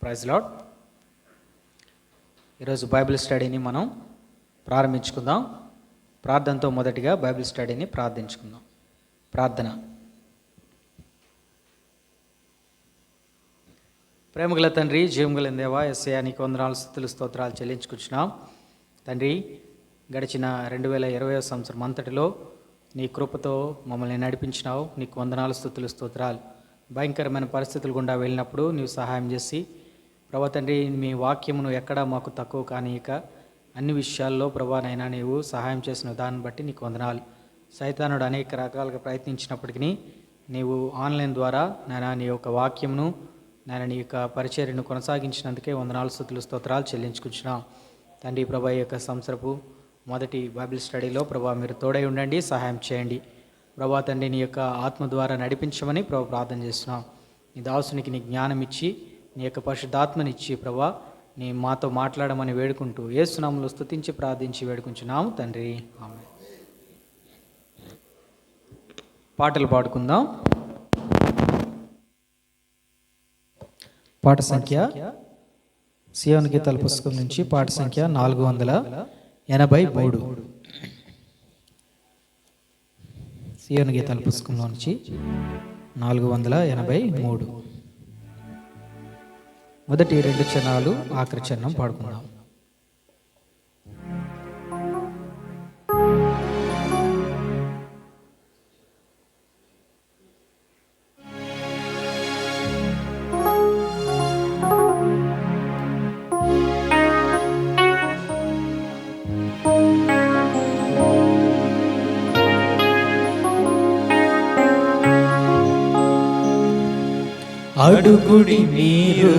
Praise lord. ఈరోజు Bible స్టడీని మనం ప్రారంభించుకుందాం. ప్రార్థనతో మొదటిగా బైబిల్ స్టడీని ప్రార్థించుకుందాం. ప్రార్థన. ప్రేమగల తండ్రి, జీవముగల దేవా, యేసయ్యా నీకు వందనాలు, స్తుతులు, స్తోత్రాలు చెల్లించుకుంటున్నాం. తండ్రి, గడిచిన 2020 సంవత్సరం అంతటిలో నీ కృపతో మమ్మల్ని నడిపించినావు. నీకు వందనాలు, స్తుతులు, స్తోత్రాలు. భయంకరమైన పరిస్థితులు గుండా వెళ్ళినప్పుడు నీవు సహాయం చేసి ప్రభా తండ్రి, మీ వాక్యమును ఎక్కడా మాకు తక్కువ కానీయక అన్ని విషయాల్లో ప్రభానైనా నీవు సహాయం చేసిన దాన్ని బట్టి నీకు వందనాలు. సైతానుడు అనేక రకాలుగా ప్రయత్నించినప్పటికీ నీవు ఆన్లైన్ ద్వారా నాయన నీ యొక్క వాక్యమును నాయన నీ యొక్క పరిచర్యను కొనసాగించినందుకే వందనాలు, స్తుతులు, స్తోత్రాలు చెల్లించుకుంటున్నాం. తండ్రి ప్రభా, యొక్క సంవత్సరపు మొదటి బైబిల్ స్టడీలో ప్రభా మీరు తోడై ఉండండి, సహాయం చేయండి. ప్రభా తండ్రి, నీ యొక్క ఆత్మ ద్వారా నడిపించమని ప్రభా ప్రార్థన చేస్తున్నాం. నీ దాసునికి నీ జ్ఞానం ఇచ్చి నీ యొక్క పరిశుద్ధాత్మనిచ్చి ప్రభా నీ మాతో మాట్లాడమని వేడుకుంటూ యేసు నామములో స్తుతించి ప్రార్థించి వేడుకుంటున్నాము తండ్రి, ఆమేన్. పాటలు పాడుకుందాం. పాట సంఖ్య సీయోను గీతాల పుస్తకం నుంచి పాట సంఖ్య 483. సీయోను గీతాల పుస్తకంలో నుంచి 483 మొదటి 2 చరణాలు, ఆఖరి చరణం పాడుకుందాం. అడుగుడి మీరు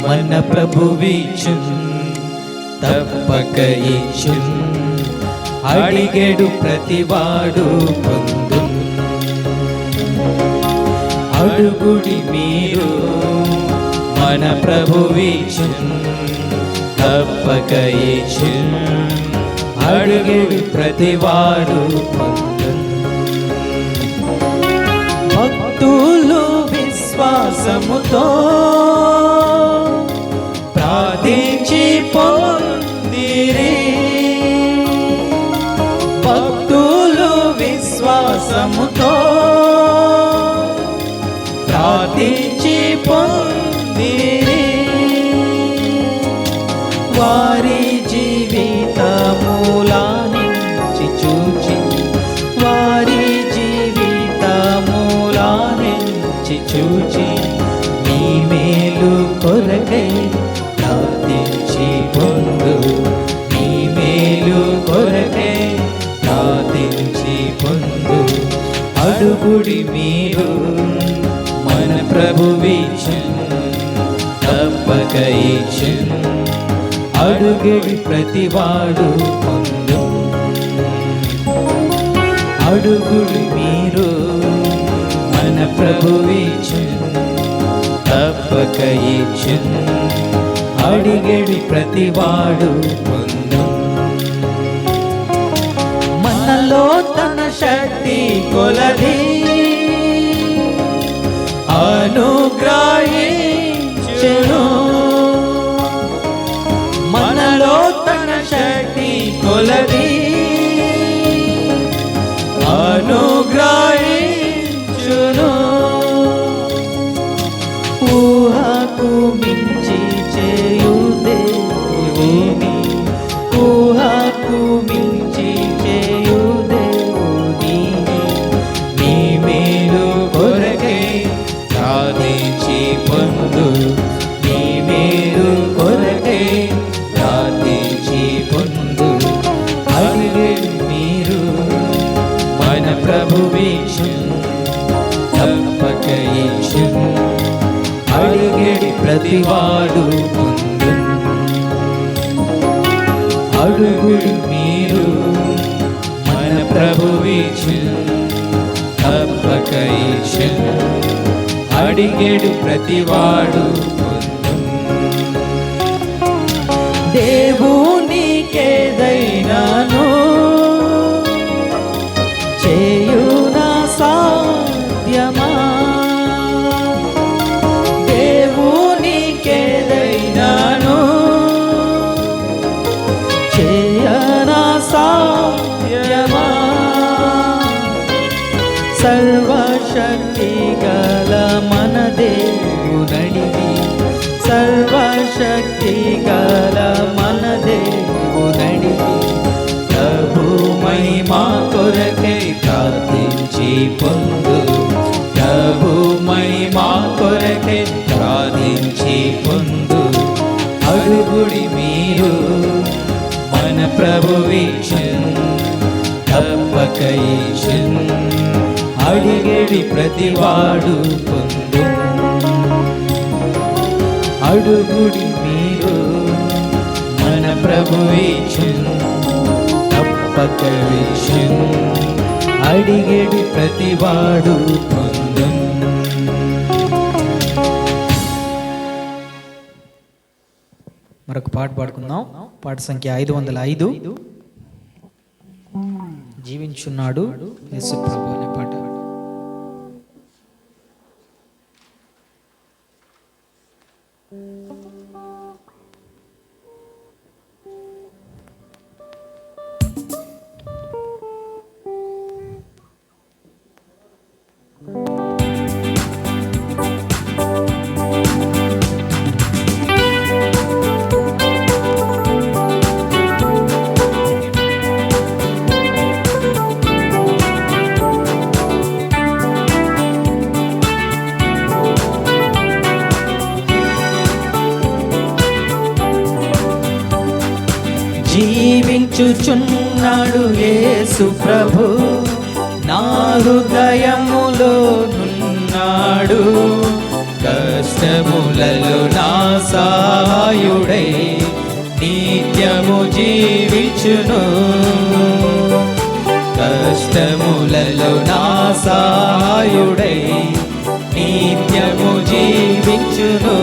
మన ప్రభువిచ్చున్, తప్పక ఇచ్చున్. అడిగెడు ప్రతివాడు పొందున్. అడుగుడి మీరు మన ప్రభువిచ్చున్, తప్పక ఇచ్చున్. అడిగెడు ప్రతివాడు పొందున్. భక్తులు విశ్వాసముతో ప్రార్థించి పొందిరి. భక్తులు విశ్వాసముతో ప్రార్థించి పొందిరి. వారి జీవితములానించి చూచి, వారి జీవితములానించి చూచి నీ మేలు కొరకై ప్రార్థించి పొందు. నీ మేలు కొరకై ప్రార్థించి పొందు. అడుగుడి మీరు మన ప్రభువిచ్చున్, తప్పక ఇచ్చున్. అడుగుడి ప్రతివాడు పొందు. అడుగుడి మీరు మన ప్రభువిచ్చున్, తప్పక ఇచ్చున్. అడిగడి ప్రతివాడు పొందు. మనలో తన శక్తి కొలది అనుగ్రహించును. మనలో తన శక్తి కొలది అనుగ్రహించును. ఊహకు మించి చేయు దేవుని, ఊహకు మించి చేయు దేవుని. నీ మేలు కొరకై ప్రార్థించి పొందు. నీ మేలు కొరకై ప్రార్థించి పొందు. అడిగడి మీరు మన ప్రభువిచ్చున్, తప్పక ఇచ్చున్. అడిగడి ప్రతివాడు పొందు. అడుగుడి మీరు మన ప్రభువిచ్చున్, తప్పక ఇచ్చున్. అడిగడు ప్రతివాడు పొందు. దేవునికేదైనాను చేయునా సాధ్యమా? దేవునికి సర్వశక్తి గల మన దేవునడిగి, సర్వశక్తి గల మన దేవునడిగి, ప్రభు మహిమా కొరకై ప్రార్థించి పొందు, ప్రభు మహిమా కొరకై ప్రార్థించి పొందు. అడుగుడి మీరు మన ప్రభువిచ్చున్, తప్పక ఇచ్చున్, అడిగడి ప్రతివాడు పొందు. అడుగుడి మీరు మన ప్రభువిచ్చున్, తప్పక ఇచ్చున్, అడిగడి ప్రతివాడు పొందు. మరొక పాట పాడుకుందాం. పాట సంఖ్య 505, జీవించున్నాడు యేసు ప్రభు అనే పాట. జీవించుచున్నాడు యేసు ప్రభు, నా హృదయములో నున్నాడు. కష్టములలో నా సహాయుడై నిత్యము జీవించును, కష్టములలో నా సహాయుడై నిత్యము జీవించును.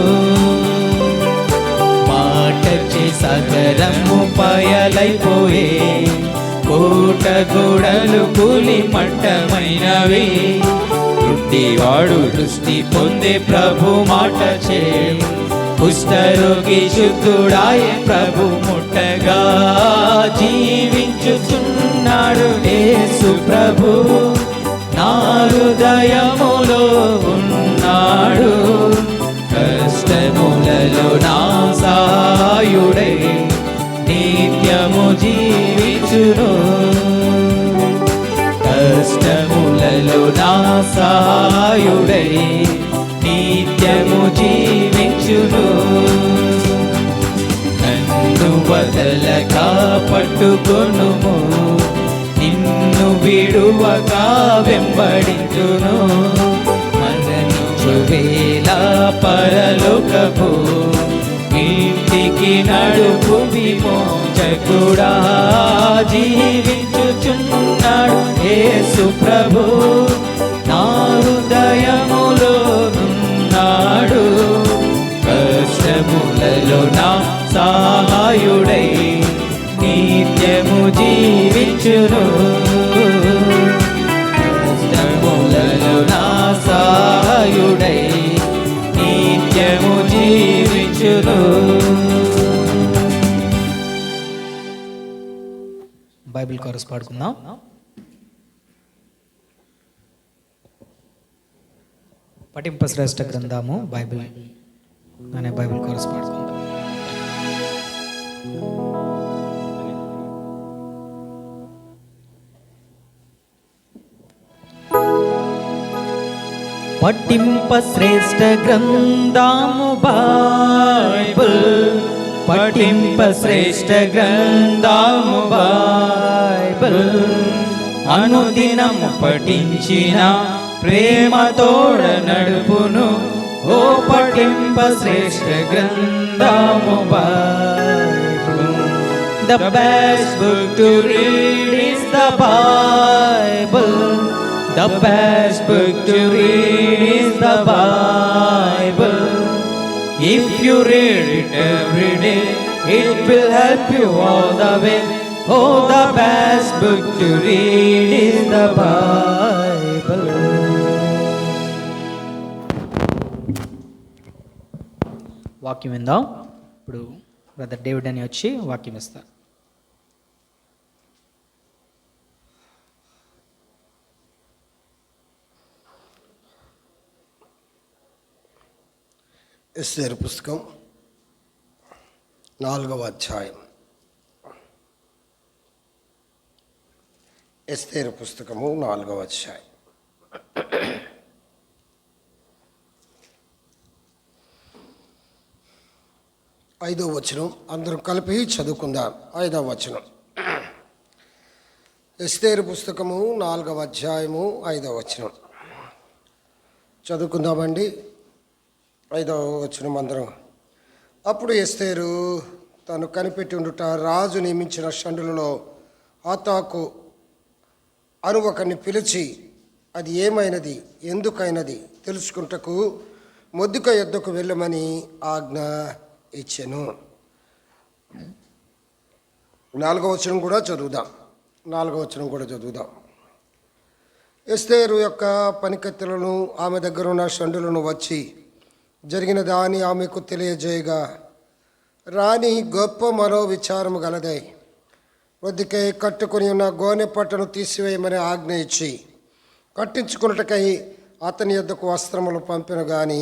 సగరము పయలైపోయే, కోట గోడలు కూలి మట్టమైనవి. వృట్టివాడు దృష్టి పొందే ప్రభు మాట చే, కుష్ఠరోగి శుద్ధుడాయే ప్రభు ముట్టగా. జీవించుచున్నాడు యేసు ప్రభు, నా హృదయములో ఉన్నాడు. కష్టములలో నా సహాయుడై నిత్యము జీవించును, కష్టములలో నా సహాయుడై నిత్యము జీవించును. నన్ను వదలక పట్టుకొనుము, నిన్ను విడువక వెంబడించును. వేళ పరలోకపు ఇంటికి నడుపు విమోచకుడా. జీవించుచున్నాడు యేసు ప్రభు, నా హృదయములో నున్నాడు. కష్టములలో నా సహాయుడై నిత్యము జీవించును, కష్టములలో నా సహాయుడై నిత్యము జీవించును. బైబిల్ కోరస్ పాడుకుందాం. పఠింప శ్రేష్ఠ గ్రంథము బైబిల్ అనే బైబిల్ కోరస్ పాడుకుందాం. పఠింప శ్రేష్ఠ గ్రంథము బైబిల్, పఠింప శ్రేష్ఠ గ్రంథము బైబిల్. అనుదినము పఠించిన ప్రేమతోడ నడుపును, ఓ పఠింప శ్రేష్ఠ గ్రంథము Bible. The best book to read is the Bible. The best book to read is the Bible. If you read it every day, it will help you all the way. Oh, the best book to read is the Bible. వాక్యం విందాం. ఇప్పుడు brother David అని వచ్చి వాక్యం ఇస్తారు. ఎస్తేరు పుస్తకం 4వ అధ్యాయం. ఎస్తేరు పుస్తకము 4వ అధ్యాయం. ఐదవ వచనం అందరం కలిపి చదువుకుందాం. 5వ వచనం. ఎస్తేరు పుస్తకము 4వ అధ్యాయము 5వ వచనం చదువుకుందామండి. 5వ వచనం అందరం. అప్పుడు ఎస్తేరు తను కనిపెట్టి ఉండుట రాజు నియమించిన షండులలో హతాకు అను ఒకరిని పిలిచి అది ఏమైనది ఎందుకైనది తెలుసుకుంటకు మొర్దెకై యొద్దకు వెళ్ళమని ఆజ్ఞ ఇచ్చెను. 4వ వచనం కూడా చదువుదాం. 4వ వచనం కూడా చదువుదాం. ఎస్తేరు యొక్క పనికత్తెలను ఆమె దగ్గర ఉన్న షండులను వచ్చి జరిగిన దాని ఆమెకు తెలియజేయగా రాణి గొప్ప మనోవిచారము గలదై మొర్దెకై కట్టుకుని ఉన్న గోనె పట్టును తీసివేయమని ఆజ్ఞ ఇచ్చి కట్టించుకున్నటకై అతని యొద్దకు వస్త్రములు పంపిన గాని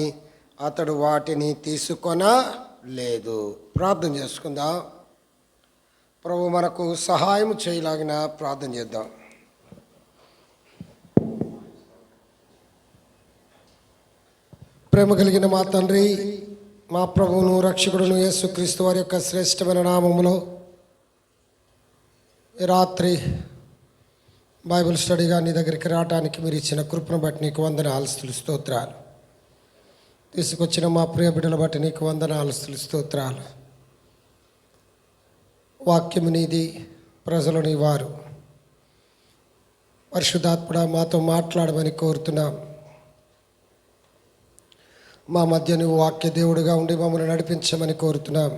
అతడు వాటిని తీసుకొనలేదు. ప్రార్థన చేసుకుందాం. ప్రభు మనకు సహాయం చేయలాగిన ప్రార్థన చేద్దాం. ప్రేమ కలిగిన మా తండ్రి, మా ప్రభువును రక్షకుడును యేసుక్రీస్తు వారి యొక్క శ్రేష్టమైన నామములో రాత్రి బైబిల్ స్టడీగా నీ దగ్గరికి రావడానికి మీరు ఇచ్చిన కృపను బట్టి నీకు వందనాలు స్తోత్రాలు. తీసుకొచ్చిన మా ప్రియ బిడ్డల బట్టి నీకు వందనాలు స్తోత్రాలు. వాక్యము నీది, ప్రజలు నీ వారు. పరిశుద్ధాత్ముడా మాతో మాట్లాడమని కోరుతున్నాం. మా మధ్య నువ్వు వాక్య దేవుడిగా ఉండి మమ్మల్ని నడిపించమని కోరుతున్నాం.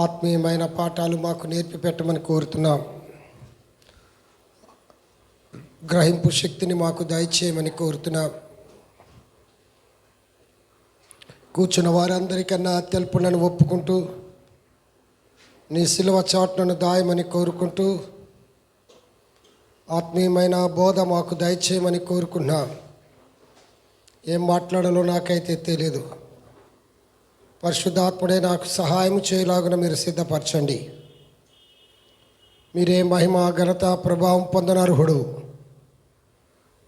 ఆత్మీయమైన పాఠాలు మాకు నేర్పి పెట్టమని కోరుతున్నాం. గ్రహింపు శక్తిని మాకు దయచేయమని కోరుతున్నాం. కూర్చున్న వారందరికన్నా తెలుపులను ఒప్పుకుంటూ నీ సిలువ చాటును దాయమని కోరుకుంటూ ఆత్మీయమైన బోధ మాకు దయచేయమని కోరుకున్నాం. ఏం మాట్లాడాలో నాకైతే తెలియదు. పరిశుద్ధాత్ముడే నాకు సహాయం చేయలాగున మీరు సిద్ధపరచండి. మీరే మహిమ ఘనత ప్రభావం పొందనర్హుడు.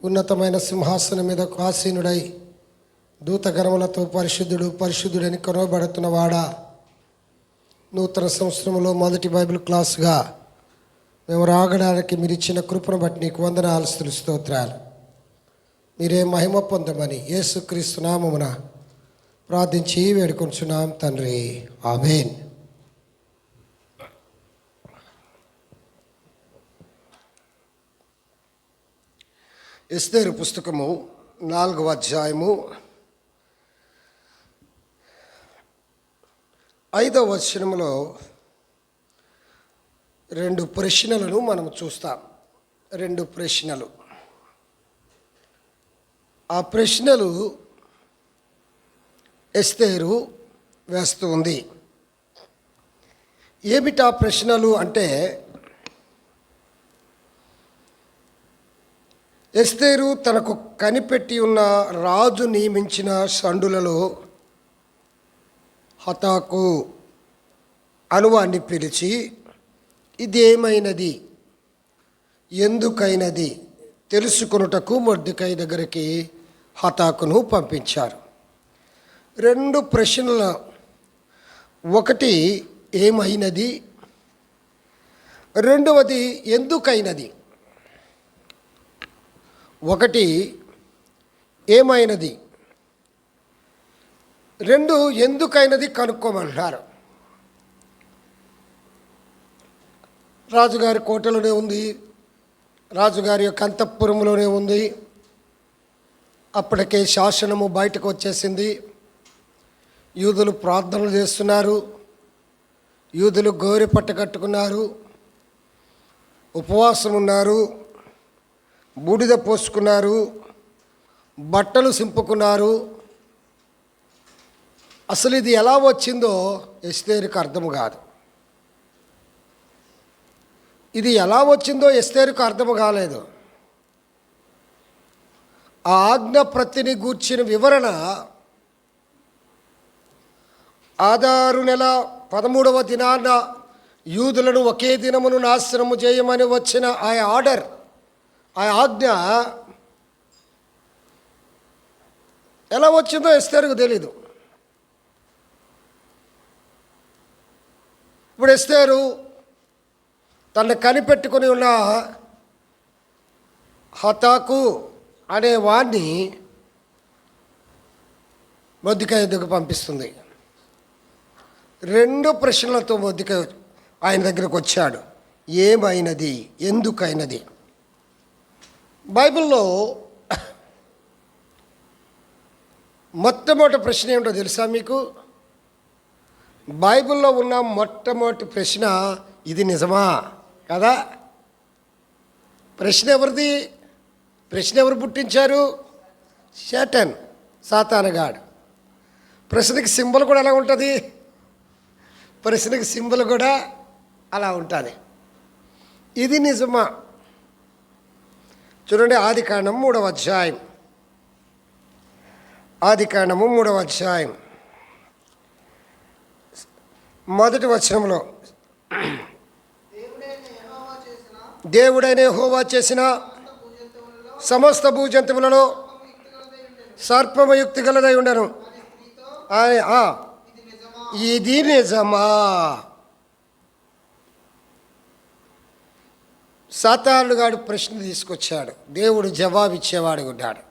ఉన్నతమైన సింహాసనం మీద ఆసీనుడై దూతగణములతో పరిశుద్ధుడు పరిశుద్ధుడని కొనబడుతున్నవాడా, నూతన సంవత్సరంలో మొదటి బైబిల్ క్లాసుగా మేము రాగడానికి మీరు ఇచ్చిన కృపను బట్టి నీకు వందనాలు స్తోత్రాలు. మీరే మహిమ పొందమని యేసుక్రీస్తు నామమున ప్రార్థించి వేడుకొంచున్నాం తండ్రి. ఆమేన్. ఎస్తేరు పుస్తకము 4వ అధ్యాయము 5వ వచనములో 2 ప్రశ్నలను మనం చూస్తాం. 2 ప్రశ్నలు. ఆ ప్రశ్నలు ఎస్తేరు వేస్తుంది. ఏమిటా ప్రశ్నలు అంటే, ఎస్తేరు తనకు కనిపెట్టి ఉన్న రాజు నియమించిన షండులలో హతాకు అనువాన్ని పిలిచి ఇదేమైనది ఎందుకైనది తెలుసుకొనుటకు మొర్దెకై దగ్గరికి హతాకును పంపించారు. 2 ప్రశ్నల. ఒకటి ఏమైనది, రెండవది ఎందుకైనది. ఒకటి ఏమైనది, 2 ఎందుకైనది కనుక్కోమన్నారు. రాజుగారి కోటలోనే ఉంది, రాజుగారి యొక్క అంతఃపురంలోనే ఉంది. అప్పటికే శాసనము బయటకు వచ్చేసింది. యూదులు ప్రార్థనలు చేస్తున్నారు, యూదులు గోరె పట్ట కట్టుకున్నారు, ఉపవాసం ఉన్నారు, బూడిద పోసుకున్నారు, బట్టలు సింపుకున్నారు. అసలు ఇది ఎలా వచ్చిందో ఎస్తేరుకు అర్థం కాదు. ఇది ఎలా వచ్చిందో ఎస్తేరుకు అర్థం కాలేదు. ఆ ఆజ్ఞ ప్రతిని గూర్చిన వివరణ ఆదారు నెల 13వ దినాన యూదులను ఒకే దినమును నాశనము చేయమని వచ్చిన ఆ ఆర్డర్, ఆ ఆజ్ఞ ఎలా వచ్చిందో ఎస్తేరుకు తెలీదు. ఇప్పుడు ఎస్తేరు తను కనిపెట్టుకుని ఉన్న హతాకు అనే వాణ్ణి మొర్దెకై ఎదుగు పంపిస్తుంది. 2 ప్రశ్నలతో మొర్దెకై ఆయన దగ్గరకు వచ్చాడు. ఏమైనది, ఎందుకైనది? బైబిల్లో మొట్టమొదటి ప్రశ్న ఏమిటో తెలుసా మీకు? బైబిల్లో ఉన్న మొట్టమొదటి ప్రశ్న ఇది నిజమా కదా? ప్రశ్న ఎవరిది? ప్రశ్న ఎవరు పుట్టించారు? శాటన్, సాతానుగాడు. ప్రశ్నకి సింబల్ కూడా ఎలా ఉంటుంది? ప్రశ్నకి సింబల్ కూడా అలా ఉంటుంది. ఇది నిజమా? చూడండి, ఆదికాండము 3వ అధ్యాయం. ఆదికాండము 3వ అధ్యాయం మొదటి వచనంలో, దేవుడైన యెహోవా చేసిన సమస్త భూజంతువులలో సర్పము యుక్తి గలదై ఉండను. ఇది నిజమా? సాతానుగాడు ప్రశ్న తీసుకొచ్చాడు, దేవుడు జవాబిచ్చేవాడు ఉన్నాడు.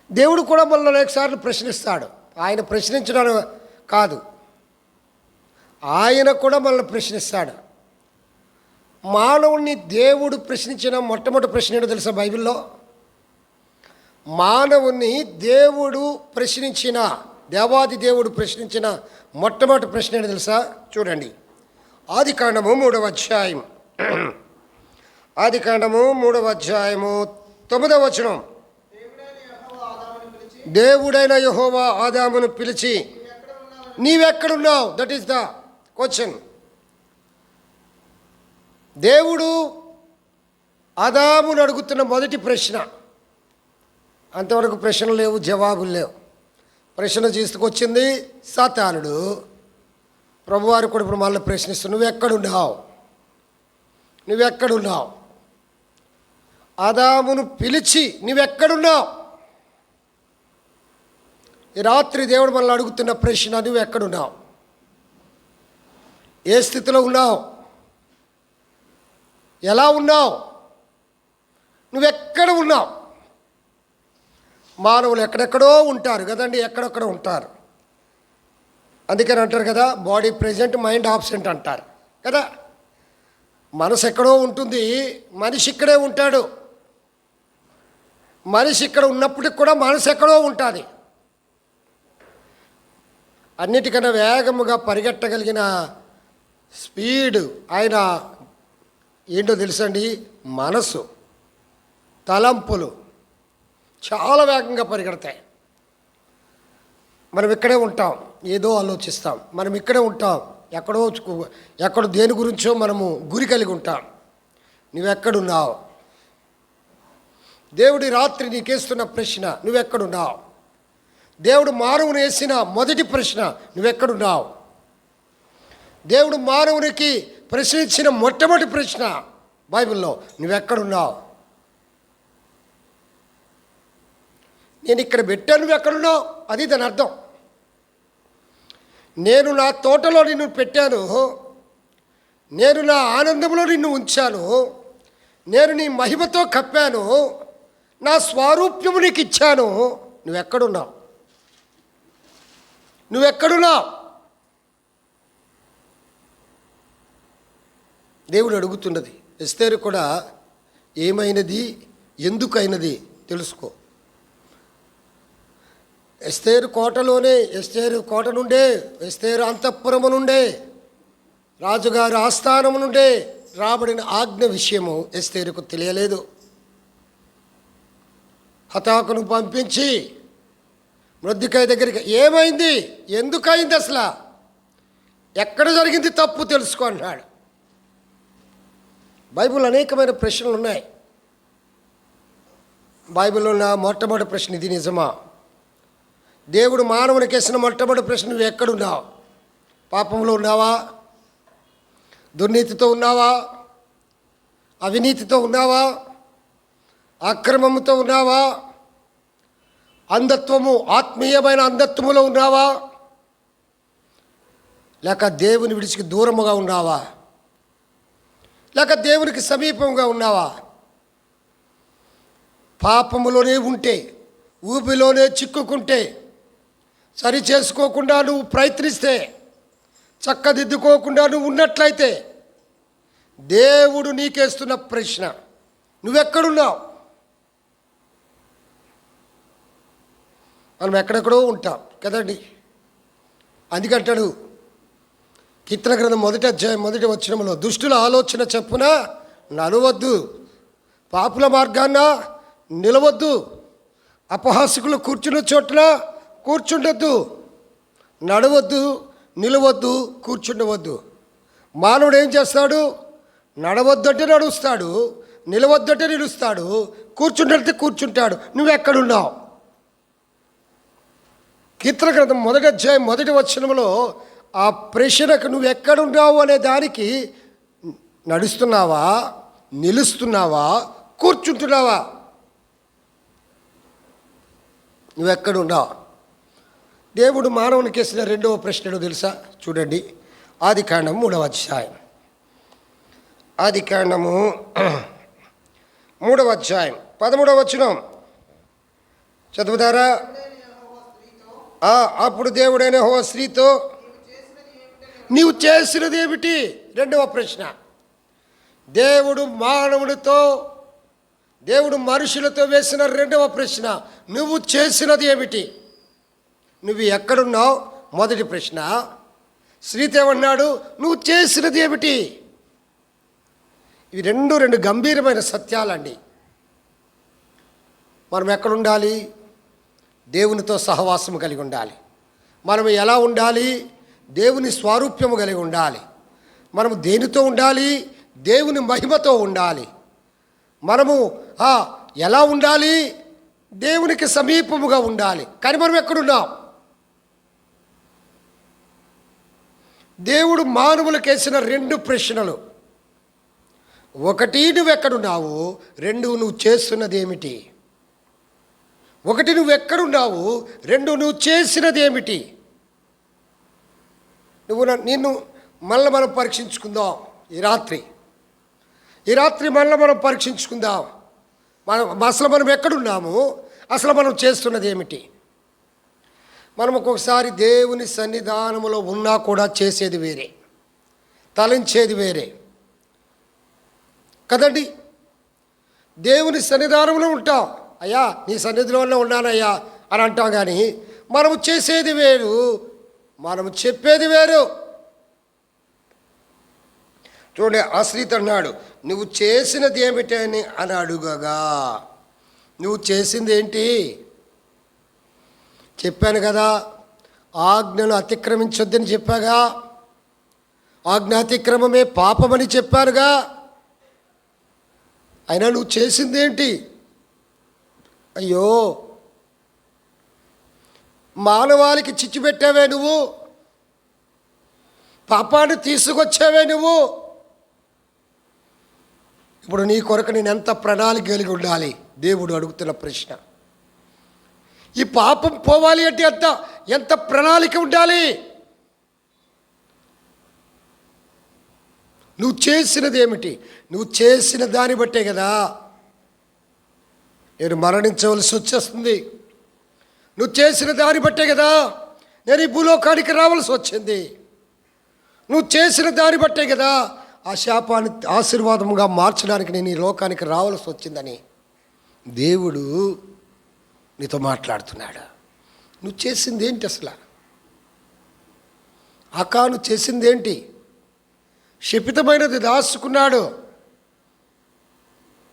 దేవుడు కూడా మనల్ని అనేకసార్లు ప్రశ్నిస్తాడు. ఆయన ప్రశ్నించడం కాదు, ఆయన కూడా మనల్ని ప్రశ్నిస్తాడు. మానవుణ్ణి దేవుడు ప్రశ్నించిన మొట్టమొదటి ప్రశ్న ఏంటో తెలుసా? బైబిల్లో మానవుణ్ణి దేవుడు ప్రశ్నించిన, దేవాది దేవుడు ప్రశ్నించిన మొట్టమొదటి ప్రశ్న ఏంటో తెలుసా? చూడండి, ఆదికాండము 3వ అధ్యాయం. ఆదికాండము 3వ అధ్యాయము 9వ వచనం. దేవుడైన యెహోవా ఆదామును పిలిచి, నీవెక్కడున్నావు? That is the question. దేవుడు ఆదామును అడుగుతున్న మొదటి ప్రశ్న. అంతవరకు ప్రశ్నలు లేవు, జవాబులు లేవు. ప్రశ్న తీసుకొచ్చింది సాతానుడు. ప్రభువారు కూడా ఇప్పుడు మళ్ళీ ప్రశ్నిస్తూ, నువ్వెక్కడున్నావు? నువ్వెక్కడున్నావు? ఆదామును పిలిచి నువ్వెక్కడున్నావు? ఈ రాత్రి దేవుడు మనల్ని అడుగుతున్న ప్రశ్న, నువ్వెక్కడున్నావు? ఏ స్థితిలో ఉన్నావు? ఎలా ఉన్నావు? నువ్వెక్కడ ఉన్నావు? మానవులు ఎక్కడెక్కడో ఉంటారు కదండి, ఎక్కడెక్కడ ఉంటారు. అందుకని అంటారు కదా, బాడీ ప్రెజెంట్, మైండ్ ఆబ్సెంట్ అంటారు కదా. మనసు ఎక్కడో ఉంటుంది, మనిషి ఇక్కడే ఉంటాడు. మనిషి ఇక్కడ ఉన్నప్పటికి కూడా మనసు ఎక్కడో ఉంటుంది. అన్నిటికన్నా వేగముగా పరిగెట్టగలిగిన స్పీడ్ ఆయన ఏంటో తెలుసండి? మనసు, తలంపులు చాలా వేగంగా పరిగెడతాయి. మనం ఇక్కడే ఉంటాం, ఏదో ఆలోచిస్తాం. మనం ఇక్కడే ఉంటాం, ఎక్కడో దేని గురించో మనము గురి కలిగి ఉంటాం. నువ్వెక్కడున్నావు? దేవుడి రాత్రి నీకేస్తున్న ప్రశ్న, నువ్వెక్కడున్నావు? దేవుడు మానవుని వేసిన మొదటి ప్రశ్న, నువ్వెక్కడున్నావు? దేవుడు మానవునికి ప్రశ్నించిన మొట్టమొదటి ప్రశ్న బైబిల్లో, నువ్వెక్కడున్నావు? నేను ఇక్కడ పెట్టాను, నువ్వెక్కడున్నావు? అది దాని అర్థం. నేను నా తోటలో నిన్ను పెట్టాను, నేను నా ఆనందంలో నిన్ను ఉంచాను, నేను నీ మహిమతో కప్పాను, నా స్వారూప్యము నీకు ఇచ్చాను. నువ్వెక్కడున్నావు? నువ్వెక్కడున్నావు? దేవుడు అడుగుతున్నది. ఎస్తేరు కూడా ఏమైనది, ఎందుకైనది తెలుసుకో. ఎస్తేరు కోట నుండే, ఎస్తేరు అంతఃపురము నుండే, రాజుగారి ఆస్థానము నుండే రాబడిన ఆజ్ఞ విషయము ఎస్తేరుకు తెలియలేదు. హతాకును పంపించి మొర్దెకై దగ్గరికి, ఏమైంది, ఎందుకైంది, అసలు ఎక్కడ జరిగింది తప్పు తెలుసుకో అన్నాడు. బైబిల్ అనేకమైన ప్రశ్నలు ఉన్నాయి. బైబిల్లో ఉన్న మొట్టమొదటి ప్రశ్న, ఇది నిజమా? దేవుడు మానవునికి వేసిన మొట్టమొదటి ప్రశ్న, నువ్వు ఎక్కడున్నావు? పాపంలో ఉన్నావా? దుర్నీతితో ఉన్నావా? అవినీతితో ఉన్నావా? అక్రమముతో ఉన్నావా? అంధత్వము, ఆత్మీయమైన అంధత్వములో ఉన్నావా? లేక దేవుని విడిచికి దూరముగా ఉన్నావా? లేక దేవునికి సమీపంగా ఉన్నావా? పాపములోనే ఉంటే, ఊపిలోనే చిక్కుకుంటే, సరి చేసుకోకుండా నువ్వు ప్రయత్నిస్తే, చక్కదిద్దుకోకుండా నువ్వు ఉన్నట్లయితే, దేవుడు నీకేస్తున్న ప్రశ్న, నువ్వెక్కడున్నావు? మనం ఎక్కడెక్కడో ఉంటాం కదండి. అందుకంటాడు కీర్తన గ్రంథం 1వ అధ్యాయం 1వ వచనంలో, దుష్టుల ఆలోచన చెప్పున నడవద్దు, పాపుల మార్గాన్న నిలవద్దు, అపహాసకులు కూర్చున్న చోట్ల కూర్చుండొద్దు. నడవద్దు, నిలవద్దు, కూర్చుండవద్దు. మానవుడు ఏం చేస్తాడు? నడవద్దంటే నడుస్తాడు, నిలవద్దంటే నిలుస్తాడు, కూర్చుంటే కూర్చుంటాడు. నువ్వెక్కడున్నావు? కీర్తన గ్రంథం 1వ అధ్యాయం 1వ వచనంలో ఆ ప్రశ్నకు నువ్వు ఎక్కడున్నావు అనే దానికి, నడుస్తున్నావా, నిలుస్తున్నావా, కూర్చుంటున్నావా? నువ్వెక్కడున్నావు? దేవుడు మానవునికి వేసిన రెండవ ప్రశ్నను తెలుసా? చూడండి, ఆదికాండం 3వ అధ్యాయం. ఆదికాండము 3వ అధ్యాయం 13వ వచనం చదువుతారా? అప్పుడు దేవుడైన యెహోవా స్త్రీతో, నీవు చేసినది ఏమిటి? రెండవ ప్రశ్న. దేవుడు మనుషులతో వేసిన రెండవ ప్రశ్న, నువ్వు చేసినది ఏమిటి? నువ్వు ఎక్కడున్నావు? మొదటి ప్రశ్న. స్త్రీతో ఏమన్నాడు? నువ్వు చేసినది ఏమిటి? ఇవి రెండు గంభీరమైన సత్యాలండి. మనం ఎక్కడుండాలి? దేవునితో సహవాసము కలిగి ఉండాలి. మనం ఎలా ఉండాలి? దేవుని స్వారూప్యము కలిగి ఉండాలి. మనము దేనితో ఉండాలి? దేవుని మహిమతో ఉండాలి. మనము ఎలా ఉండాలి? దేవునికి సమీపముగా ఉండాలి. కానీ మనం ఎక్కడున్నాం? దేవుడు మానవులకు వేసిన రెండు ప్రశ్నలు. ఒకటి, నువ్వెక్కడున్నావు? రెండు, నువ్వు చేస్తున్నది ఏమిటి? ఒకటి, నువ్వెక్కడున్నావు? రెండు, నువ్వు చేసినది ఏమిటి? నిన్ను మళ్ళీ మనం పరీక్షించుకుందాం. ఈ రాత్రి మళ్ళీ మనం పరీక్షించుకుందాం. అసలు మనం ఎక్కడున్నాము? అసలు మనం చేస్తున్నది ఏమిటి? మనం ఒక్కొక్కసారి దేవుని సన్నిధానములో ఉన్నా కూడా చేసేది వేరే, తలంచేది వేరే కదండి. దేవుని సన్నిధానంలో ఉంటాం, అయ్యా నీ సన్నిధిలోనే ఉన్నానయ్యా అని అంటాం. కానీ మనము చేసేది వేరు, మనము చెప్పేది వేరు. చూడండి, ఆశ్రిత అన్నాడు, నువ్వు చేసినది ఏమిటి అని అడుగగా, నువ్వు చేసింది ఏంటి? చెప్పాను కదా, ఆజ్ఞను అతిక్రమించొద్దని చెప్పాగా, ఆజ్ఞాతిక్రమమే పాపమని చెప్పానుగా. అయినా నువ్వు చేసింది ఏంటి? అయ్యో, మానవాళికి చిచ్చు పెట్టావే నువ్వు, పాపాన్ని తీసుకొచ్చావే నువ్వు. ఇప్పుడు నీ కొరకు నేను ఎంత ప్రణాళిక కలిగి ఉండాలి? దేవుడు అడుగుతున్న ప్రశ్న. ఈ పాపం పోవాలి అంటే ఎంత ప్రణాళిక ఉండాలి? నువ్వు చేసినది ఏమిటి? నువ్వు చేసిన దాన్ని బట్టే కదా నేను మరణించవలసి వచ్చేస్తుంది. నువ్వు చేసిన దాన్ని బట్టే కదా నేను ఈ భూలోకానికి రావాల్సి వచ్చింది. నువ్వు చేసిన దాన్ని బట్టే కదా ఆ శాపాన్ని ఆశీర్వాదముగా మార్చడానికి నేను ఈ లోకానికి రావాల్సి వచ్చిందని దేవుడు నీతో మాట్లాడుతున్నాడు. నువ్వు చేసింది ఏంటి అసలు? అకాను చేసింది ఏంటి? శపితమైనది దాచుకున్నాడు.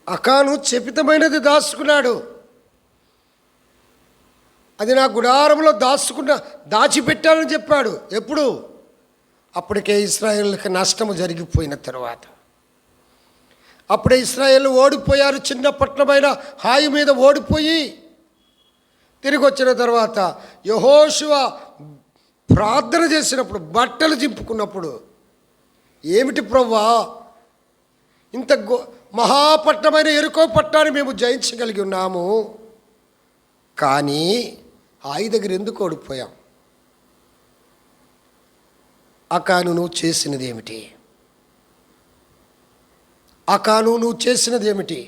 అకాను శపితమైనది దాచుకున్నాడు. అది నా గుడారంలో దాచిపెట్టానని చెప్పాడు. ఎప్పుడు? అప్పటికే ఇశ్రాయేలుకి నష్టము జరిగిపోయిన తర్వాత. అప్పుడే ఇశ్రాయేలు ఓడిపోయారు. చిన్న పట్టణమైన హాయి మీద ఓడిపోయి తిరిగి వచ్చిన తర్వాత యెహోషువ ప్రార్థన చేసినప్పుడు, బట్టలు చింపుకున్నప్పుడు, ఏమిటి ప్రభువా, ఇంత మహాపట్టణమైన యెరికో పట్టణాన్ని మేము జయించగలిగి ఉన్నాము, కానీ హాయి దగ్గర ఎందుకు ఓడిపోయాం? అకాను నువ్వు చేసినది ఏమిటి? అకాను నువ్వు చేసినది ఏమిటి?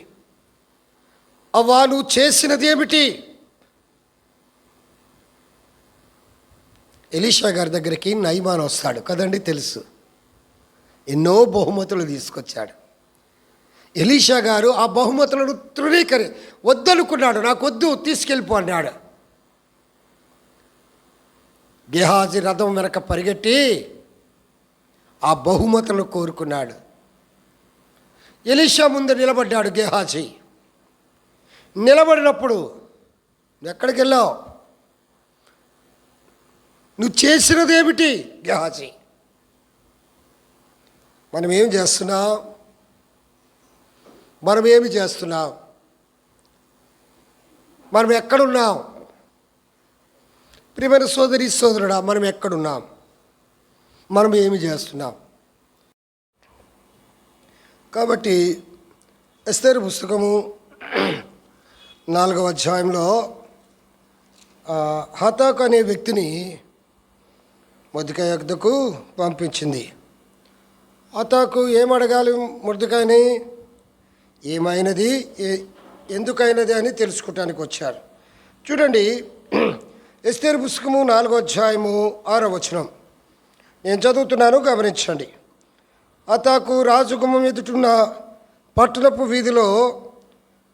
అవ్వా నువ్వు చేసినది ఏమిటి? ఎలీషా గారి దగ్గరికి నయమాను వస్తాడు కదండి, తెలుసు. ఎన్నో బహుమతులు తీసుకొచ్చాడు. ఎలీషా గారు ఆ బహుమతులను వద్దనుకున్నాడు. నాకు వద్దు, తీసుకెళ్ళిపో అన్నాడు. గెహాజీ రథం వెనక పరిగెట్టి ఆ బహుమతులను కోరుకున్నాడు. ఎలీషా ముందు నిలబడ్డాడు గెహాజీ. నిలబడినప్పుడు, ఎక్కడికి వెళ్ళావు? నువ్వు చేసినది ఏమిటి? గెహాజీ, మనం ఏమి చేస్తున్నాం? మనం ఎక్కడున్నాం? ప్రియమైన సోదరి సోదరుడా, మనం ఎక్కడున్నాం? మనం ఏమి చేస్తున్నాం? కాబట్టి ఎస్తేరు పుస్తకము 4వ అధ్యాయంలో హతాకు అనే వ్యక్తిని మొర్దెకై యొద్దకు పంపించింది. హతాకు ఏమడగాలి మొర్దెకైని? ఏమైనది, ఎందుకైనది అని తెలుసుకోవటానికి వచ్చారు. చూడండి, ఎస్తేరు పుస్తకము 4వ అధ్యాయము 6వ వచనం నేను చదువుతున్నాను, గమనించండి. హతాకు రాజగుమ్మం ఎదుటున్న పట్టణపు వీధిలో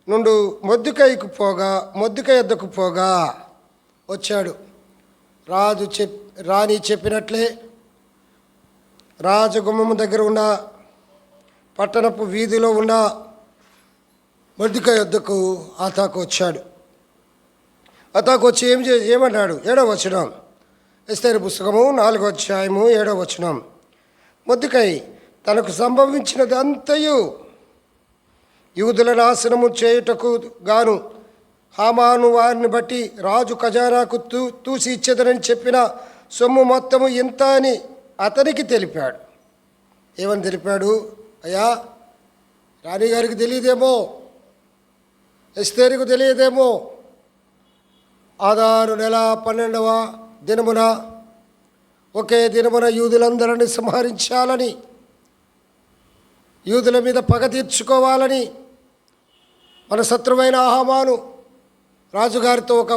నుండి మొర్దెకై యొద్దకు పోగా వచ్చాడు. రాణి చెప్పినట్లే రాజగుమ్మము దగ్గర ఉన్న పట్టణపు వీధిలో ఉన్న మొర్దెకై యొద్దకు హతాకు వచ్చాడు. హతాకు వచ్చి ఏమన్నాడు? 7వ వచనం, ఎస్తేరు పుస్తకము 4వ అధ్యాయము 7వ వచనం. మొర్దెకై తనకు సంభవించినది అంతయు యూదుల నాశనము చేయుటకు గాను హామాను వారిని బట్టి రాజు ఖజానాకు తూసి ఇచ్చేదనని చెప్పిన సొమ్ము మొత్తము ఇంత అని అతనికి తెలిపాడు. ఏమని తెలిపాడు? అయ్యా, రాణిగారికి తెలియదేమో, ఎస్తేరుకు తెలియదేమో, ఆదారు నెల 12వ దినమున ఒకే దినమున యూదులందరినీ సంహరించాలని, యూదుల మీద పగ తీర్చుకోవాలని మన శత్రువైన హామాను రాజుగారితో ఒక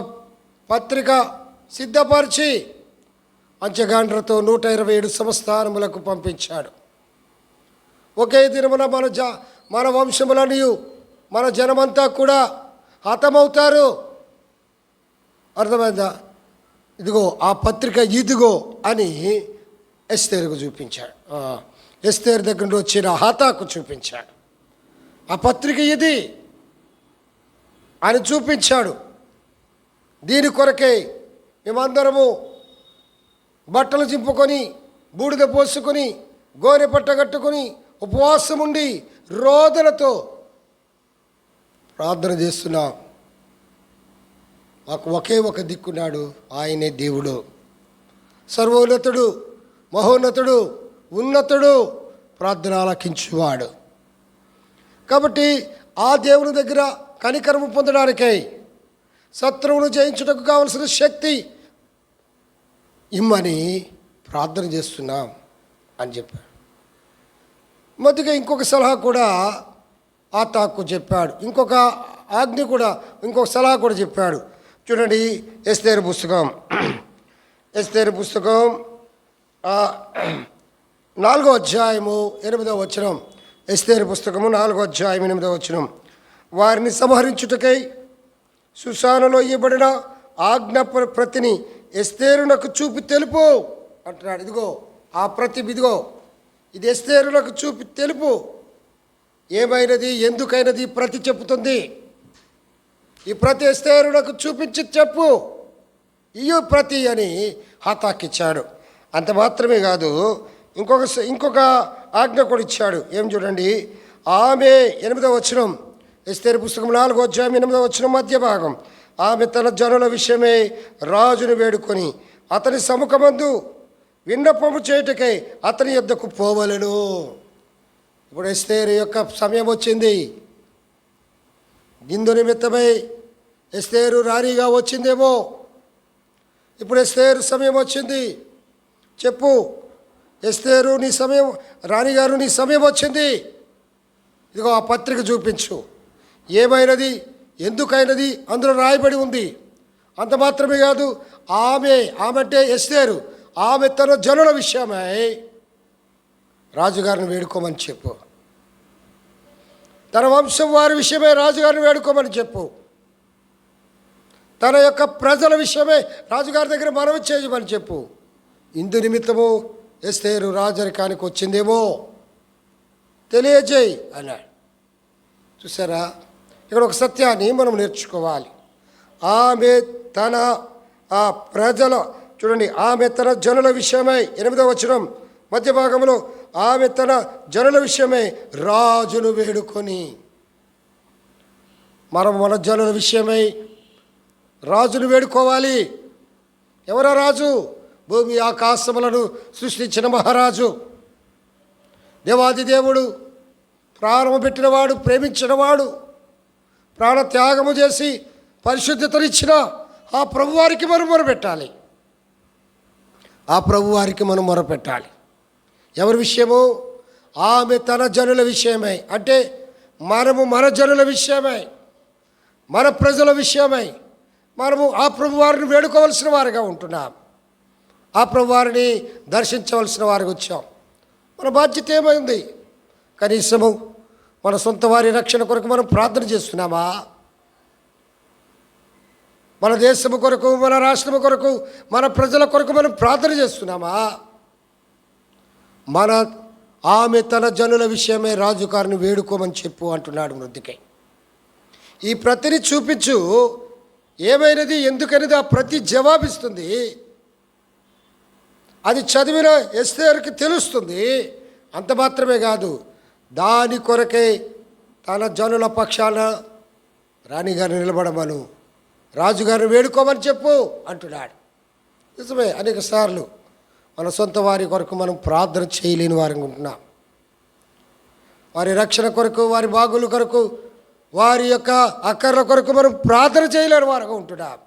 పత్రిక సిద్ధపరిచి అంచెగాండ్రతో 127 సంస్థానములకు పంపించాడు. ఒకే దినమున మన వంశములని, మన జనమంతా కూడా హతమవుతారు. అర్థమైందా? ఇదిగో ఆ పత్రిక, ఇదిగో అని ఎస్తేరుకు చూపించాడు. ఎస్తేరు దగ్గర నుండి వచ్చిన హతాకు చూపించాడు. ఆ పత్రిక ఇది అని చూపించాడు. దీని కొరకై మేమందరము బట్టలు చింపుకొని, బూడిద పోసుకొని, గోనె పట్ట కట్టుకొని, ఉపవాసం ఉండి రోదనతో ప్రార్థన చేస్తున్నాం. మాకు ఒకే ఒక దిక్కున్నాడు, ఆయనే దేవుడు, సర్వోన్నతుడు, మహోన్నతుడు, ఉన్నతుడు, ప్రార్థన ఆలకించువాడు. కాబట్టి ఆ దేవుని దగ్గర కనికరము పొందడానికై, శత్రువును జయించుటకు కావలసిన శక్తి ఇమ్మని ప్రార్థన చేస్తున్నాం అని చెప్పాడు. మొదటిగా ఇంకొక సలహా కూడా హతాకు చెప్పాడు. ఇంకొక ఆజ్ఞ కూడా, ఇంకొక సలహా కూడా చెప్పాడు. చూడండి, ఎస్తేరు పుస్తకం 4వ అధ్యాయము 8వ వచనం. ఎస్తేరు పుస్తకము 4వ అధ్యాయం 8వ వచనం. వారిని సంహరించుటకై సుసానులో ఇవ్వబడిన ఆజ్ఞ ప్రతిని ఎస్తేరునకు చూపి తెలుపు అంటున్నాడు. ఇదిగో ఆ ప్రతి, ఇదిగో ఇది ఎస్తేరునకు చూపి తెలుపు. ఏమైనది, ఎందుకైనది ప్రతి చెప్పుతుంది. ఈ ప్రతి ఎస్తేరునకు చూపించి చెప్పు, ఇయ్యు ప్రతి అని హతాకిచ్చాడు. అంత మాత్రమే కాదు, ఇంకొక ఆజ్ఞ కూడా ఇచ్చాడు. ఏం చూడండి, ఆమె 8వ వచనం, ఎస్తేరు పుస్తకం 4వ అధ్యాయం 8వ వచనం మధ్య భాగం. ఆమె తన జనుల విషయమై రాజును వేడుకొని అతని సముఖమందు విన్నపము చేయుటకై అతని యొద్దకు పోవలెను. ఇప్పుడు ఎస్తేరు యొక్క సమయం వచ్చింది. ఇందు నిమిత్తమై ఎస్తేరు రాణిగా వచ్చిందేమో. ఇప్పుడు ఎస్తేరు సమయం వచ్చింది. చెప్పు ఎస్తేరు, నీ సమయం, రాణిగారు నీ సమయం వచ్చింది. ఇదిగో ఆ పత్రిక చూపించు. ఏమైనది, ఎందుకైనది అందులో రాయబడి ఉంది. అంత మాత్రమే కాదు, ఆమె అంటే ఎస్తేరు, ఆమె తన జనుల విషయమై రాజుగారిని వేడుకోమని చెప్పు. తన వంశం వారి విషయమై రాజుగారిని వేడుకోమని చెప్పు. తన యొక్క ప్రజల విషయమై రాజుగారి దగ్గర మనవి చేయమని చెప్పు. ఇందు నిమిత్తము ఎస్తేరు రాజరికానికి వచ్చిందేమో తెలియజేయి అన్నాడు. చూసారా, ఇక్కడ ఒక సత్యాన్ని మనం నేర్చుకోవాలి. ఆమె తన ఆ ప్రజల, చూడండి, ఆమె తన జనుల విషయమై 8వ వచనం మధ్య భాగంలో, ఆమె తన జనుల విషయమై రాజును వేడుకొని. మనం మన జనుల విషయమై రాజును వేడుకోవాలి. ఎవరో రాజు? భూమి ఆకాశములను సృష్టించిన మహారాజు, దేవాది దేవుడు, ప్రాణము పెట్టినవాడు, ప్రేమించినవాడు, ప్రాణత్యాగము చేసి పరిశుద్ధతనిచ్చిన ఆ ప్రభువారికి మనం మొరపెట్టాలి. ఆ ప్రభువారికి మనం మొరపెట్టాలి. ఎవరి విషయము? ఆమె తన జనుల విషయమై, అంటే మనము మన జనుల విషయమై, మన ప్రజల విషయమై మనము ఆ ప్రభువారిని వేడుకోవలసిన వారిగా ఉంటున్నాం. ఆ ప్రభువారిని దర్శించవలసిన వారికి వచ్చాం. మన బాధ్యత ఏమైంది? కనీసము మన సొంత వారి రక్షణ కొరకు మనం ప్రార్థన చేస్తున్నామా? మన దేశము కొరకు, మన రాష్ట్రము కొరకు, మన ప్రజల కొరకు మనం ప్రార్థన చేస్తున్నామా? ఆమె తన జనుల విషయమే రాజుగారిని వేడుకోమని చెప్పు అంటున్నాడు మృద్దికై. ఈ ప్రతిని చూపించు. ఏమైనది, ఎందుకనేది ఆ ప్రతి జవాబిస్తుంది. అది చదివిన ఎస్తేరుకి తెలుస్తుంది. అంత మాత్రమే కాదు, దాని కొరకై తన జనుల పక్షాన రాణిగారిని నిలబడమను, రాజుగారిని వేడుకోమని చెప్పు అంటున్నాడు. నిజమే, అనేక సార్లు మన సొంత వారి కొరకు మనం ప్రార్థన చేయలేని వారికి ఉంటున్నాం. వారి రక్షణ కొరకు, వారి బాగుల కొరకు, వారి యొక్క అక్కర్ల కొరకు మనం ప్రార్థన చేయలేని వారికి ఉంటున్నాం,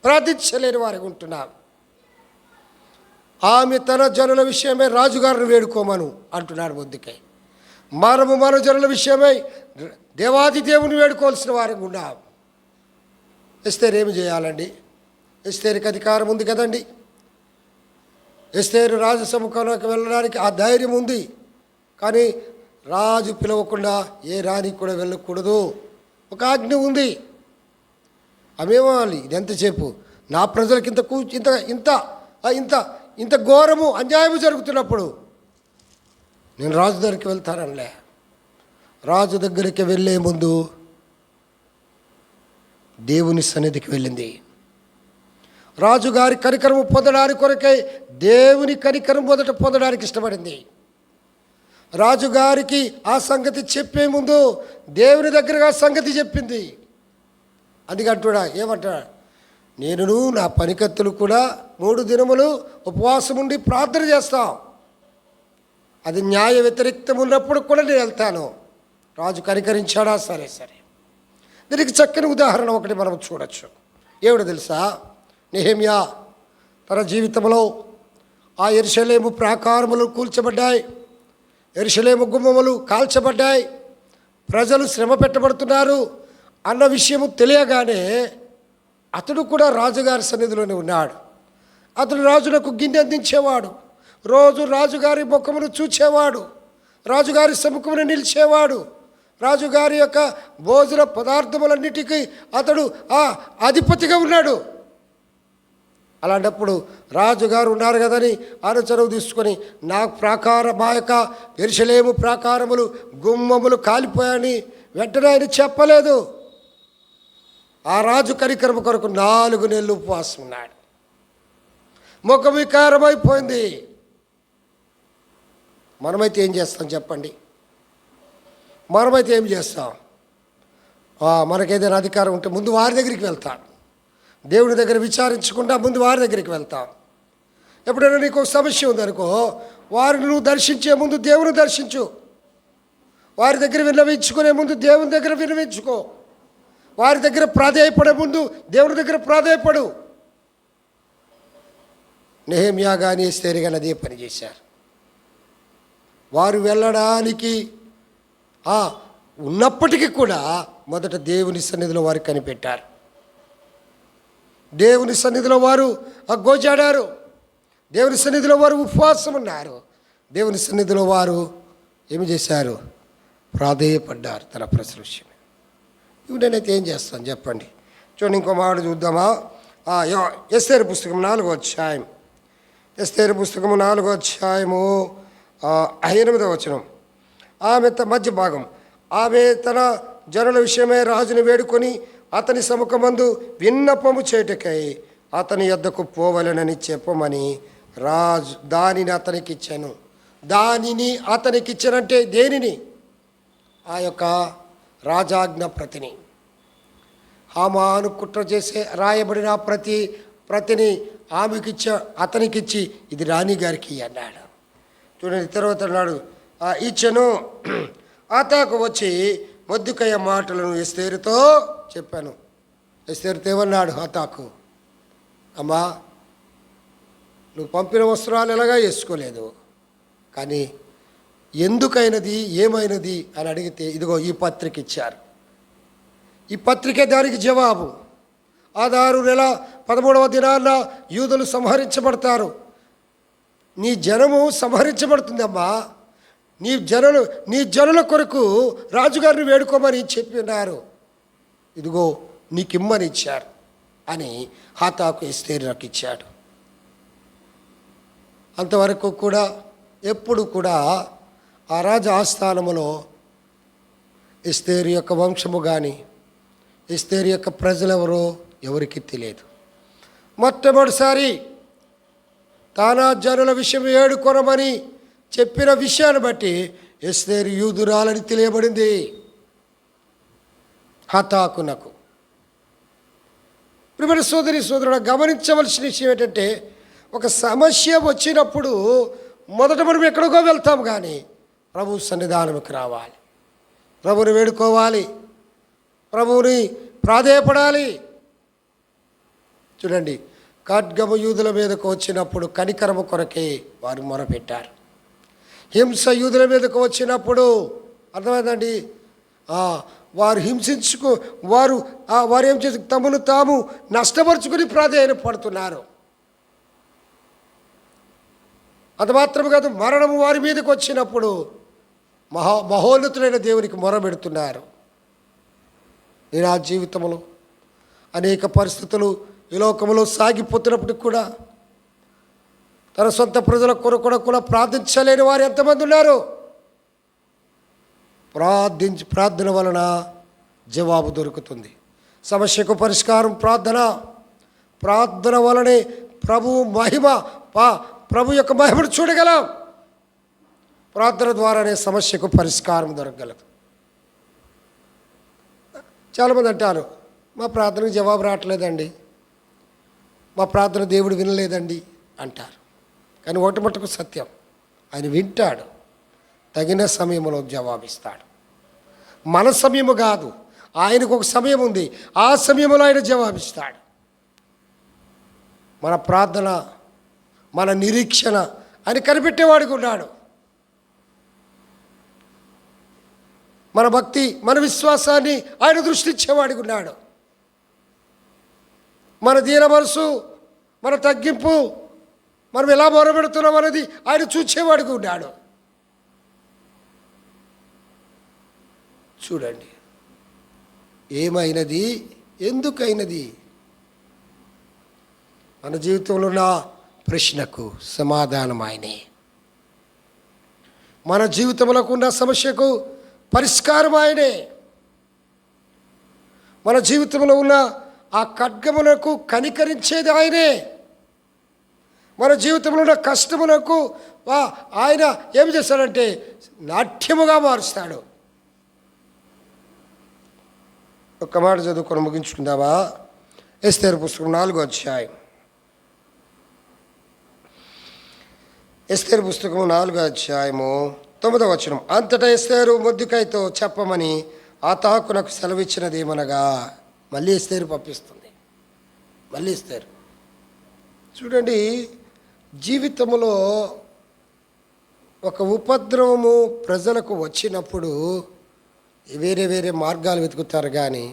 ప్రార్థించలేని వారికి ఉంటున్నాం. ఆమె తన జనుల విషయమై రాజుగారిని వేడుకోమను అంటున్నాడు బుద్ధికై. మనము మన జనుల విషయమై దేవాది దేవుని వేడుకోవాల్సిన వారికి ఉన్నాం. ఎస్తేరు ఏమి చేయాలండి? ఎస్తేరుకి అధికారం ఉంది కదండి. ఎస్తేరు రాజు సముఖంలోకి వెళ్ళడానికి ఆ ధైర్యం ఉంది. కానీ రాజు పిలవకుండా ఏ రాణికి కూడా వెళ్ళకూడదు. ఒక ఆజ్ఞ ఉంది. అవేమోవాలి, ఇది ఎంతసేపు నా ప్రజలకి ఇంత ఇంత ఇంత ఇంత ఘోరము అన్యాయము జరుగుతున్నప్పుడు నేను రాజు దగ్గరికి వెళ్తానలే. రాజు దగ్గరికి వెళ్ళే ముందు దేవుని సన్నిధికి వెళ్ళింది. రాజుగారి కనికరము పొందడానికి కొరకై దేవుని కనికరం మొదట పొందడానికి ఇష్టపడింది. రాజుగారికి ఆ సంగతి చెప్పే ముందు దేవుని దగ్గరగా సంగతి చెప్పింది. అందుకంటుడా ఏమంటాడు? నేను నా పనికత్తులు కూడా 3 దినములు ఉపవాసం ఉండి ప్రార్థన చేస్తాం. అది న్యాయ వ్యతిరేక్తం ఉన్నప్పుడు కూడా నేను వెళ్తాను. రాజు కనికరించాడా? సరే. దీనికి చక్కని ఉదాహరణ ఒకటి మనం చూడొచ్చు. ఏమిటో తెలుసా? నెహెమ్యా తన జీవితంలో ఆ యెరూషలేము ప్రాకారములు కూల్చబడ్డాయి, యెరూషలేము గుమ్మములు కాల్చబడ్డాయి, ప్రజలు శ్రమ పెట్టబడుతున్నారు అన్న విషయము తెలియగానే అతడు కూడా రాజుగారి సన్నిధిలోనే ఉన్నాడు. అతడు రాజులకు గిన్నె అందించేవాడు, రోజు రాజుగారి ముఖమును చూచేవాడు, రాజుగారి సముఖమును నిలిచేవాడు, రాజుగారి యొక్క భోజన పదార్థములన్నిటికీ అతడు ఆ అధిపతిగా ఉన్నాడు. అలాంటప్పుడు రాజుగారు ఉన్నారు కదని ఆయన చొరవ తీసుకొని నా మా యొక్క యెరూషలేము ప్రాకారములు గుమ్మములు కాలిపోయాయని వెంటనే ఆయన చెప్పలేదు. ఆ రాజు కనికరము కొరకు 4 నెలలు ఉపవాసం ఉన్నాడు. ముఖం వికారమైపోయింది. మనమైతే ఏం చేస్తాం చెప్పండి? మనమైతే ఏం చేస్తాం? మనకేదైనా అధికారం ఉంటే ముందు వారి దగ్గరికి వెళ్తాం. దేవుని దగ్గర విచారించకుండా ముందు వారి దగ్గరికి వెళ్తాం. ఎప్పుడైనా నీకు ఒక సమస్య ఉందనుకో, వారిని నువ్వు దర్శించే ముందు దేవుని దర్శించు. వారి దగ్గర విన్నవించుకునే ముందు దేవుని దగ్గర విన్నవించుకో. వారి దగ్గర ప్రాధేయపడే ముందు దేవుని దగ్గర ప్రాధేయపడు. నెహెమ్యా కానీ ఎస్తేరు కానీ అదే పని చేశారు. వారు వెళ్ళడానికి ఉన్నప్పటికీ కూడా మొదట దేవుని సన్నిధిలో వారు కనిపెట్టారు. దేవుని సన్నిధిలో వారు గోజాడారు. దేవుని సన్నిధిలో వారు ఉపవాసం ఉన్నారు. దేవుని సన్నిధిలో వారు ఏమి చేశారు? ప్రాధేయపడ్డారు తన ప్రజల విషయం. ఇవి నేనైతే ఏం చేస్తాను చెప్పండి. చూడండి, ఇంకో మాట చూద్దామా? ఎస్తేరు పుస్తకం 4వ అధ్యాయం. ఎస్తేరు పుస్తకము 4వ అధ్యాయము 8వ వచనం. ఆమె మధ్య భాగం. ఆమె తన జనుల విషయమై రాజుని వేడుకొని అతని సముఖమందు విన్నపము చేయుటకై అతని యొద్దకు పోవలెనని చెప్పమని రాజు దానిని అతనికిచ్చాను. దానిని అతనికిచ్చానంటే దేనిని? ఆ యొక్క రాజాజ్ఞ ప్రతిని, హామాను కుట్ర చేసే రాయబడిన ప్రతిని అతనికిచ్చి ఇది రాణిగారికి అన్నాడు. చూడండి, తర్వాత అన్నాడు ఇచ్చను. ఆతాకు వచ్చి మొద్దుకయ్య మాటలను ఎస్తేరుతో చెప్పాను. ఎస్తేరుతో ఏమన్నాడు ఆతాకు? అమ్మా, నువ్వు పంపిన వస్త్రాలు ఎలాగా వేసుకోలేదు, కానీ ఎందుకైనది ఏమైనది అని అడిగితే ఇదిగో ఈ పత్రిక ఇచ్చారు. ఈ పత్రికే దానికి జవాబు. ఆదారు నెల 13వ దినాన యూదులు సంహరించబడతారు. నీ జనము సంహరించబడుతుందమ్మా. నీ జనుల కొరకు రాజుగారిని వేడుకోమని చెప్పినారు. ఇదిగో నీకిమ్మని ఇచ్చారు అని హాతాకు ఎస్తేరు నాకు ఇచ్చాడు. అంతవరకు కూడా ఎప్పుడు కూడా ఆ రాజు ఆస్థానములో ఎస్తేరు యొక్క వంశము కానీ ఎస్తేరు యొక్క ప్రజలెవరో ఎవరికి తెలియదు. మొట్టమొదటిసారి తానా జనుల విషయం వేడుకొనమని చెప్పిన విషయాన్ని బట్టి ఎస్తేరు యూదురాలని తెలియబడింది హతాకునకు. ప్రియమైన సోదరుడు గమనించవలసిన విషయం ఏంటంటే, ఒక సమస్య వచ్చినప్పుడు మొదట మనం ఎక్కడికో వెళ్తాం, కానీ ప్రభు సన్నిధానంకి రావాలి, ప్రభుని వేడుకోవాలి, ప్రభువుని ప్రాధేయపడాలి. చూడండి, ఖడ్గము యూదుల మీదకు వచ్చినప్పుడు కనికరము కొరకే వారు మొరపెట్టారు. హింస యూదుల మీదకు వచ్చినప్పుడు అర్థమైందండి, వారు వారు ఏం చేసి తమను తాము నష్టపరుచుకుని ప్రాధేయపడుతున్నారు. అది మాత్రం కాదు, మరణము వారి మీదకి వచ్చినప్పుడు మహోన్నతులైన దేవునికి మొరబెడుతున్నారు. నేను ఆ జీవితంలో అనేక పరిస్థితులు ఈ లోకంలో సాగిపోతున్నప్పటికి కూడా తన సొంత ప్రజల కొరకు కూడా ప్రార్థించలేని వారు ఎంతమంది ఉన్నారు? ప్రార్థన వలన జవాబు దొరుకుతుంది. సమస్యకు పరిష్కారం ప్రార్థన వలనే ప్రభు యొక్క మహిమను చూడగలం. ప్రార్థన ద్వారానే సమస్యకు పరిష్కారం దొరకగలదు. చాలామంది అంటారు, మా ప్రార్థనకు జవాబు రావట్లేదండి, మా ప్రార్థన దేవుడు వినలేదండి అంటారు. కానీ ఒకటి మటుకు సత్యం, ఆయన వింటాడు, తగిన సమయంలో జవాబిస్తాడు. మన సమయము కాదు, ఆయనకు ఒక సమయం ఉంది, ఆ సమయంలో ఆయన జవాబిస్తాడు. మన ప్రార్థన, మన నిరీక్షణ ఆయన కనిపెట్టేవాడికి ఉన్నాడు. మన భక్తి, మన విశ్వాసాన్ని ఆయన దృష్టించేవాడికి ఉన్నాడు. మన దీన మనసు, మన తగ్గింపు, మనం ఎలా మొరబెడుతున్నాం అనేది ఆయన చూచేవాడికి ఉన్నాడు. చూడండి, ఏమైనది, ఎందుకైనది? మన జీవితంలో ఉన్న ప్రశ్నకు సమాధానం ఆయనే. మన జీవితంలో ఉన్న సమస్యకు పరిష్కారం ఆయనే. మన జీవితంలో ఉన్న ఆ ఖడ్గమునకు కనికరించేది ఆయనే. మన జీవితంలో ఉన్న కష్టమునకు ఆయన ఏమి చేస్తాడంటే నాట్యముగా మారుస్తాడు. ఒక్క మాట చదువుకొని ముగించుకుందామా? ఎస్తేరు పుస్తకం 4వ అధ్యాయం. ఎస్తేరు పుస్తకం 4వ అధ్యాయము 9వ వచనం. అంతటా ఎస్తేరు మొర్దెకైతో చెప్పమని హతాకునకు సెలవిచ్చినది ఏమనగా, మళ్ళీ ఎస్తేరు పంపిస్తుంది. మళ్ళీ ఎస్తేరు. చూడండి, జీవితంలో ఒక ఉపద్రవము ప్రజలకు వచ్చినప్పుడు వేరే వేరే మార్గాలు వెతుకుతారు, కానీ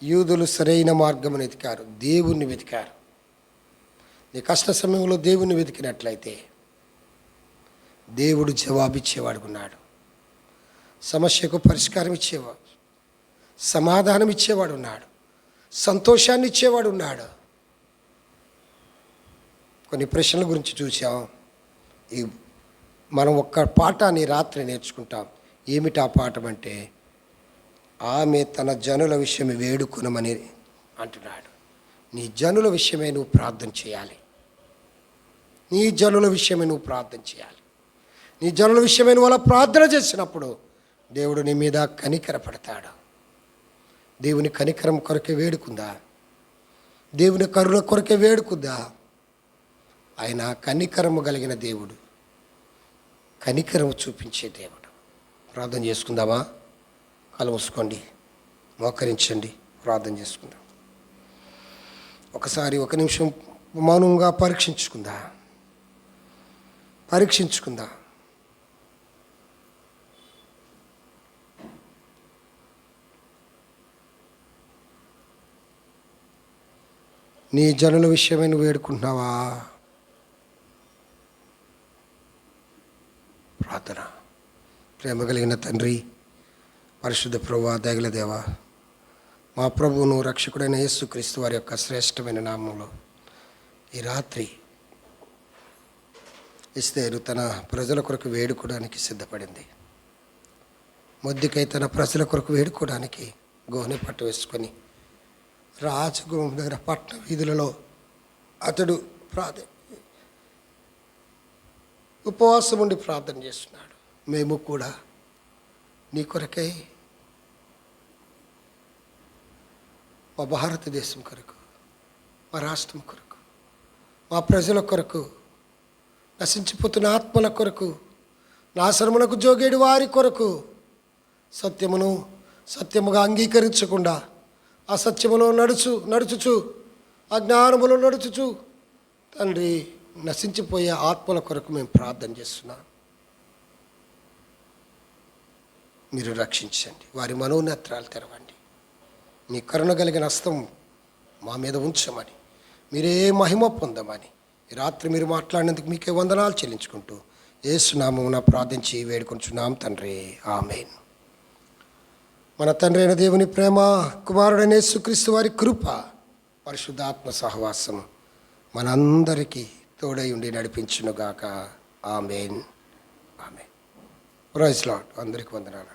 యూదులు సరైన మార్గమును వెతికారు, దేవుణ్ణి వెతికారు. నీ కష్ట సమయంలో దేవుణ్ణి వెతికినట్లయితే దేవుడు జవాబిచ్చేవాడు ఉన్నాడు. సమస్యకు పరిష్కారం ఇచ్చేవాడు, సమాధానం ఇచ్చేవాడు ఉన్నాడు, సంతోషాన్ని ఇచ్చేవాడు ఉన్నాడు. కొన్ని ప్రశ్నల గురించి చూసాం. మనం ఒక్క పాఠాన్ని రాత్రి నేర్చుకుంటాం. ఏమిటి ఆ పాఠం అంటే, ఆమె తన జనుల విషయమే వేడుకొనమని అంటున్నాడు. నీ జనుల విషయమే నువ్వు ప్రార్థన చేయాలి. నీ జనుల విషయమే నువ్వు ప్రార్థన చేయాలి. నీ జనుల విషయమే నువ్వు అలా ప్రార్థన చేసినప్పుడు దేవుడు నీ మీద కనికరపడతాడు. దేవుని కనికరం కొరకే వేడుకుందా? దేవుని కరుణ కొరకే వేడుకుందా? ఆయన కనికరము కలిగిన దేవుడు, కనికరము చూపించే దేవుడు. ప్రార్థన చేసుకుందామా? కళ్ళు మూసుకోండి, మోకరించండి, ప్రార్థన చేసుకుందాం. ఒకసారి 1 నిమిషం మౌనంగా పరీక్షించుకుందా. నీ జనుల విషయమే నువ్వు వేడుకుంటున్నావా? ప్రార్థన. ప్రేమ కలిగిన తండ్రి, పరిశుద్ధ ప్రభువా, దయగల దేవా, మా ప్రభువును రక్షకుడైన యేసుక్రీస్తు వారి యొక్క శ్రేష్టమైన నామంలో ఈ రాత్రి ఎస్తేరు తన ప్రజల కొరకు వేడుకోవడానికి సిద్ధపడింది. మొర్దెకై తన ప్రజల కొరకు వేడుకోవడానికి గోనె పట్టు వేసుకొని రాజగృహం దగ్గర పట్టణ వీధులలో అతడు ఉపవాసం ఉండి ప్రార్థన చేస్తున్నాడు. మేము కూడా నీ కొరకై, మా భారతదేశం కొరకు, మా రాష్ట్రం కొరకు, మా ప్రజల కొరకు, నశించిపోతున్న ఆత్మల కొరకు, నాశనమునకు జోగేడు వారి కొరకు సత్యముగా అంగీకరించకుండా అసత్యములో నడుచుచు అజ్ఞానములో నడుచుచు తండ్రి నశించిపోయే ఆత్మల కొరకు మేము ప్రార్థన చేస్తున్నాం. మీరు రక్షించండి, వారి మనోనేత్రాలు తెరవండి, మీ కరుణ కలిగిన హస్తం మా మీద ఉంచమని, మీరే మహిమ పొందమని ఈ రాత్రి మీరు మాట్లాడినందుకు మీకే వందనాలు చెల్లించుకుంటూ యేసు నామమున ప్రార్థించి వేడుకొంచున్నాం తండ్రి, ఆమేన్. మన తండ్రి అయిన దేవుని ప్రేమ, కుమారుడైన యేసుక్రీస్తు వారి కృప, పరిశుద్ధాత్మ సహవాసము మనందరికీ తోడై ఉండి నడిపించునుగాక. ఆమేన్. Praise Lord. అందరికీ వందనాలు.